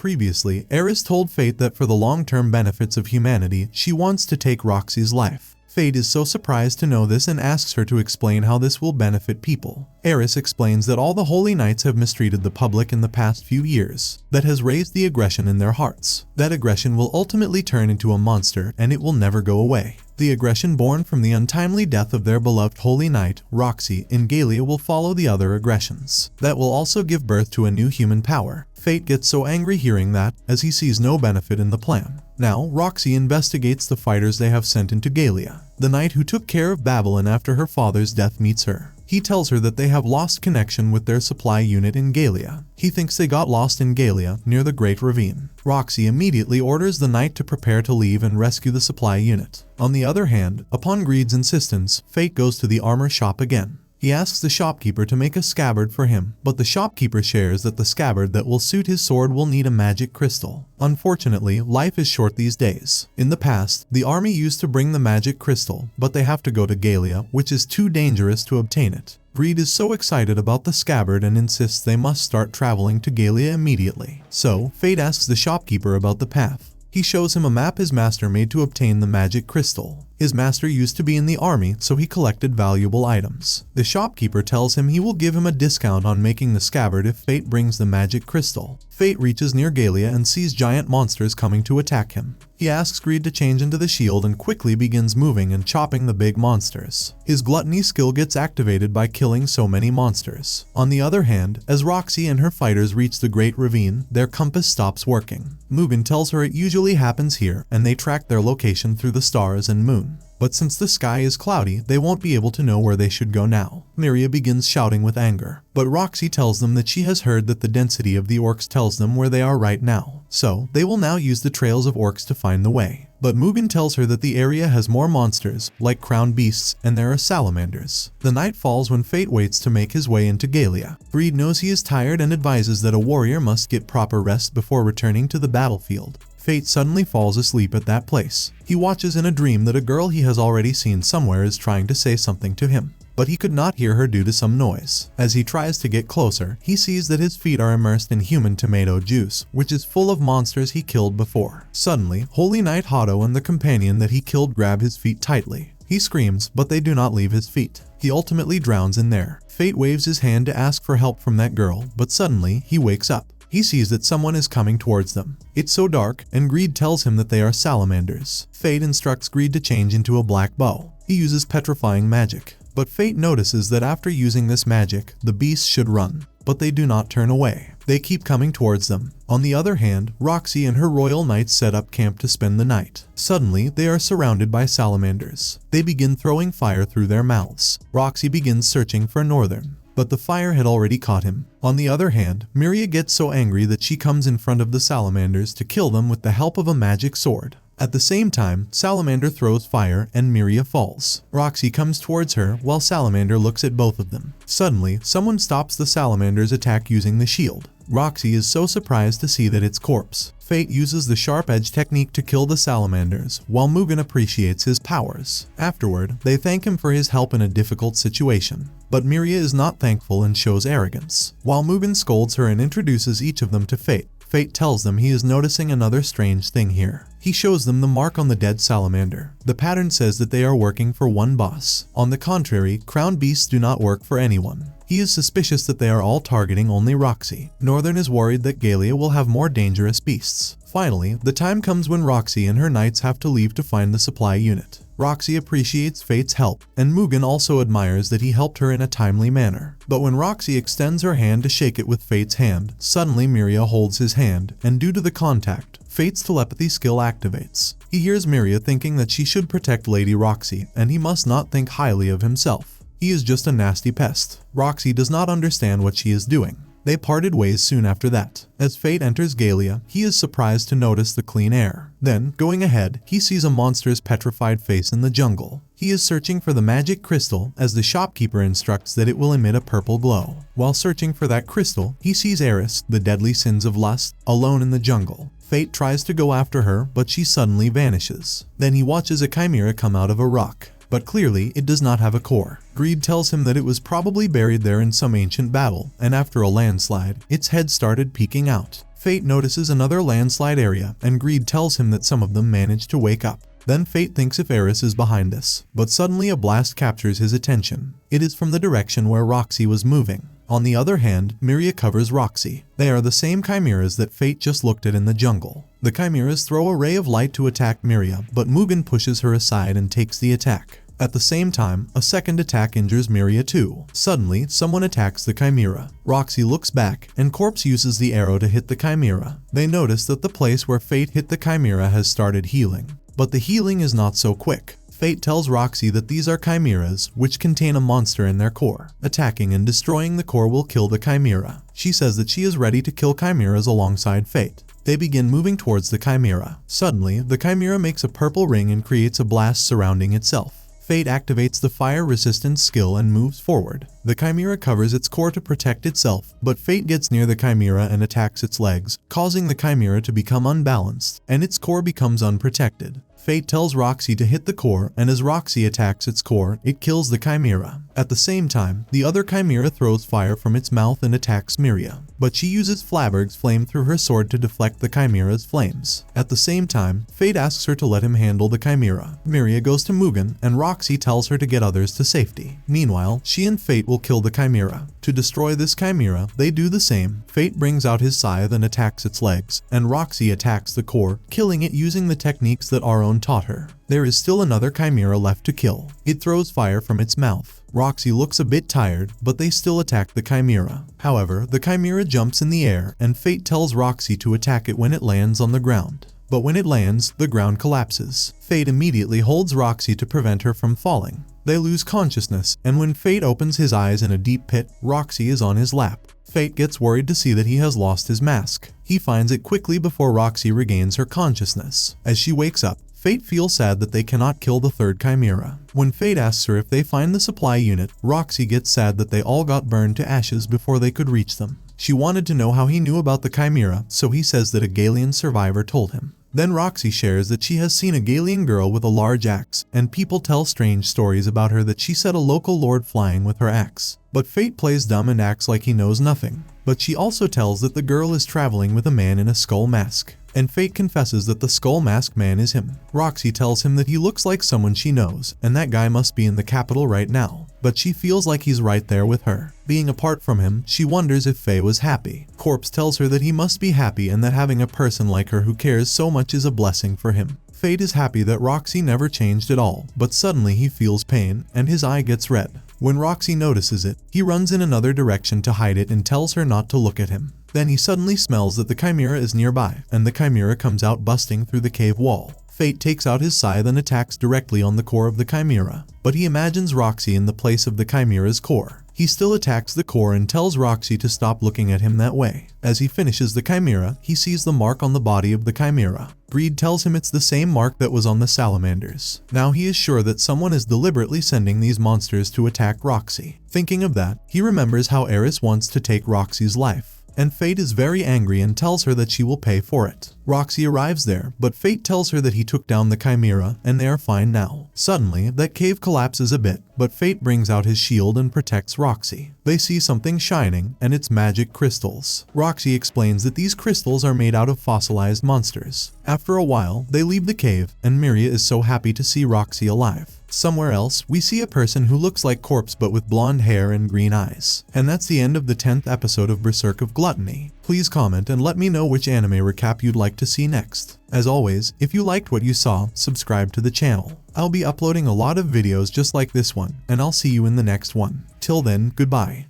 Previously, Eris told Fate that for the long-term benefits of humanity, she wants to take Roxy's life. Fate is so surprised to know this and asks her to explain how this will benefit people. Eris explains that all the Holy Knights have mistreated the public in the past few years. That has raised the aggression in their hearts. That aggression will ultimately turn into a monster and it will never go away. The aggression born from the untimely death of their beloved Holy Knight, Roxy, in Galia will follow the other aggressions. That will also give birth to a new human power. Fate gets so angry hearing that, as he sees no benefit in the plan. Now, Roxy investigates the fighters they have sent into Galia. The knight who took care of Babylon after her father's death meets her. He tells her that they have lost connection with their supply unit in Galia. He thinks they got lost in Galia, near the Great Ravine. Roxy immediately orders the knight to prepare to leave and rescue the supply unit. On the other hand, upon Greed's insistence, Fate goes to the armor shop again. He asks the shopkeeper to make a scabbard for him, but the shopkeeper shares that the scabbard that will suit his sword will need a magic crystal. Unfortunately, life is short these days. In the past, the army used to bring the magic crystal, but they have to go to Galia, which is too dangerous to obtain it. Greed is so excited about the scabbard and insists they must start traveling to Galia immediately. So, Fate asks the shopkeeper about the path. He shows him a map his master made to obtain the magic crystal. His master used to be in the army, so he collected valuable items. The shopkeeper tells him he will give him a discount on making the scabbard if Fate brings the magic crystal. Fate reaches near Galia and sees giant monsters coming to attack him. He asks Greed to change into the shield and quickly begins moving and chopping the big monsters. His gluttony skill gets activated by killing so many monsters. On the other hand, as Roxy and her fighters reach the Great Ravine, their compass stops working. Mugen tells her it usually happens here, and they track their location through the stars and moon. But since the sky is cloudy, they won't be able to know where they should go now. Miria begins shouting with anger, but Roxy tells them that she has heard that the density of the orcs tells them where they are right now. So, they will now use the trails of orcs to find the way. But Mugen tells her that the area has more monsters, like crowned beasts, and there are salamanders. The night falls when Fate waits to make his way into Galia. Greed knows he is tired and advises that a warrior must get proper rest before returning to the battlefield. Fate suddenly falls asleep at that place. He watches in a dream that a girl he has already seen somewhere is trying to say something to him, but he could not hear her due to some noise. As he tries to get closer, he sees that his feet are immersed in human tomato juice, which is full of monsters he killed before. Suddenly, Holy Knight Hado and the companion that he killed grab his feet tightly. He screams, but they do not leave his feet. He ultimately drowns in there. Fate waves his hand to ask for help from that girl, but suddenly, he wakes up. He sees that someone is coming towards them. It's so dark, and Greed tells him that they are salamanders. Fate instructs Greed to change into a black bow. He uses petrifying magic. But Fate notices that after using this magic, the beasts should run. But they do not turn away. They keep coming towards them. On the other hand, Roxy and her royal knights set up camp to spend the night. Suddenly, they are surrounded by salamanders. They begin throwing fire through their mouths. Roxy begins searching for Northern, but the fire had already caught him. On the other hand, Miria gets so angry that she comes in front of the salamanders to kill them with the help of a magic sword. At the same time, Salamander throws fire and Miria falls. Roxy comes towards her while Salamander looks at both of them. Suddenly, someone stops the Salamander's attack using the shield. Roxy is so surprised to see that it's corpse. Fate uses the sharp edge technique to kill the salamanders, while Mugen appreciates his powers. Afterward, they thank him for his help in a difficult situation. But Miria is not thankful and shows arrogance. While Mugen scolds her and introduces each of them to Fate, Fate tells them he is noticing another strange thing here. He shows them the mark on the dead salamander. The pattern says that they are working for one boss. On the contrary, crowned beasts do not work for anyone. He is suspicious that they are all targeting only Roxy. Northern is worried that Galia will have more dangerous beasts. Finally, the time comes when Roxy and her knights have to leave to find the supply unit. Roxy appreciates Fate's help, and Mugen also admires that he helped her in a timely manner. But when Roxy extends her hand to shake it with Fate's hand, suddenly Miria holds his hand, and due to the contact, Fate's telepathy skill activates. He hears Miria thinking that she should protect Lady Roxy, and he must not think highly of himself. He is just a nasty pest. Roxy does not understand what she is doing. They parted ways soon after that. As Fate enters Galia, he is surprised to notice the clean air. Then, going ahead, he sees a monster's petrified face in the jungle. He is searching for the magic crystal, as the shopkeeper instructs that it will emit a purple glow. While searching for that crystal, he sees Eris, the deadly sins of lust, alone in the jungle. Fate tries to go after her, but she suddenly vanishes. Then he watches a chimera come out of a rock, but clearly it does not have a core. Greed tells him that it was probably buried there in some ancient battle, and after a landslide, its head started peeking out. Fate notices another landslide area, and Greed tells him that some of them managed to wake up. Then Fate thinks if Eris is behind this, but suddenly a blast captures his attention. It is from the direction where Roxy was moving. On the other hand, Miria covers Roxy. They are the same chimeras that Fate just looked at in the jungle. The chimeras throw a ray of light to attack Miria, but Mugen pushes her aside and takes the attack. At the same time, a second attack injures Miria too. Suddenly, someone attacks the chimera. Roxy looks back, and Corpse uses the arrow to hit the chimera. They notice that the place where Fate hit the chimera has started healing. But the healing is not so quick. Fate tells Roxy that these are chimeras, which contain a monster in their core. Attacking and destroying the core will kill the chimera. She says that she is ready to kill chimeras alongside Fate. They begin moving towards the chimera. Suddenly, the chimera makes a purple ring and creates a blast surrounding itself. Fate activates the fire resistance skill and moves forward. The chimera covers its core to protect itself, but Fate gets near the chimera and attacks its legs, causing the chimera to become unbalanced, and its core becomes unprotected. Fate tells Roxy to hit the core, and as Roxy attacks its core, it kills the chimera. At the same time, the other chimera throws fire from its mouth and attacks Miria, but she uses Flabberg's flame through her sword to deflect the chimera's flames. At the same time, Fate asks her to let him handle the chimera. Miria goes to Mugen, and Roxy tells her to get others to safety. Meanwhile, she and Fate will kill the chimera. To destroy this chimera, they do the same. Fate brings out his scythe and attacks its legs, and Roxy attacks the core, killing it using the techniques that Aron taught her. There is still another chimera left to kill. It throws fire from its mouth. Roxy looks a bit tired, but they still attack the chimera. However, the chimera jumps in the air, and Fate tells Roxy to attack it when it lands on the ground. But when it lands, the ground collapses. Fate immediately holds Roxy to prevent her from falling. They lose consciousness, and when Fate opens his eyes in a deep pit, Roxy is on his lap. Fate gets worried to see that he has lost his mask. He finds it quickly before Roxy regains her consciousness. As she wakes up, Fate feels sad that they cannot kill the third chimera. When Fate asks her if they find the supply unit, Roxy gets sad that they all got burned to ashes before they could reach them. She wanted to know how he knew about the chimera, so he says that a Galian survivor told him. Then Roxy shares that she has seen a Galian girl with a large axe, and people tell strange stories about her that she set a local lord flying with her axe. But Fate plays dumb and acts like he knows nothing. But she also tells that the girl is traveling with a man in a skull mask. And Fate confesses that the skull mask man is him. Roxy tells him that he looks like someone she knows, and that guy must be in the capital right now. But she feels like he's right there with her. Being apart from him, she wonders if Faye was happy. Corpse tells her that he must be happy and that having a person like her who cares so much is a blessing for him. Fate is happy that Roxy never changed at all, but suddenly he feels pain, and his eye gets red. When Roxy notices it, he runs in another direction to hide it and tells her not to look at him. Then he suddenly smells that the chimera is nearby, and the chimera comes out busting through the cave wall. Fate takes out his scythe and attacks directly on the core of the chimera, but he imagines Roxy in the place of the chimera's core. He still attacks the core and tells Roxy to stop looking at him that way. As he finishes the chimera, he sees the mark on the body of the chimera. Greed tells him it's the same mark that was on the salamanders. Now he is sure that someone is deliberately sending these monsters to attack Roxy. Thinking of that, he remembers how Eris wants to take Roxy's life. And Fate is very angry and tells her that she will pay for it. Roxy arrives there, but Fate tells her that he took down the chimera and they are fine now. Suddenly, that cave collapses a bit, but Fate brings out his shield and protects Roxy. They see something shining, and it's magic crystals. Roxy explains that these crystals are made out of fossilized monsters. After a while, they leave the cave, and Miria is so happy to see Roxy alive. Somewhere else, we see a person who looks like Corpse but with blonde hair and green eyes. And that's the end of the 10th episode of Berserk of Gluttony. Please comment and let me know which anime recap you'd like to see next. As always, if you liked what you saw, subscribe to the channel. I'll be uploading a lot of videos just like this one, and I'll see you in the next one. Till then, goodbye.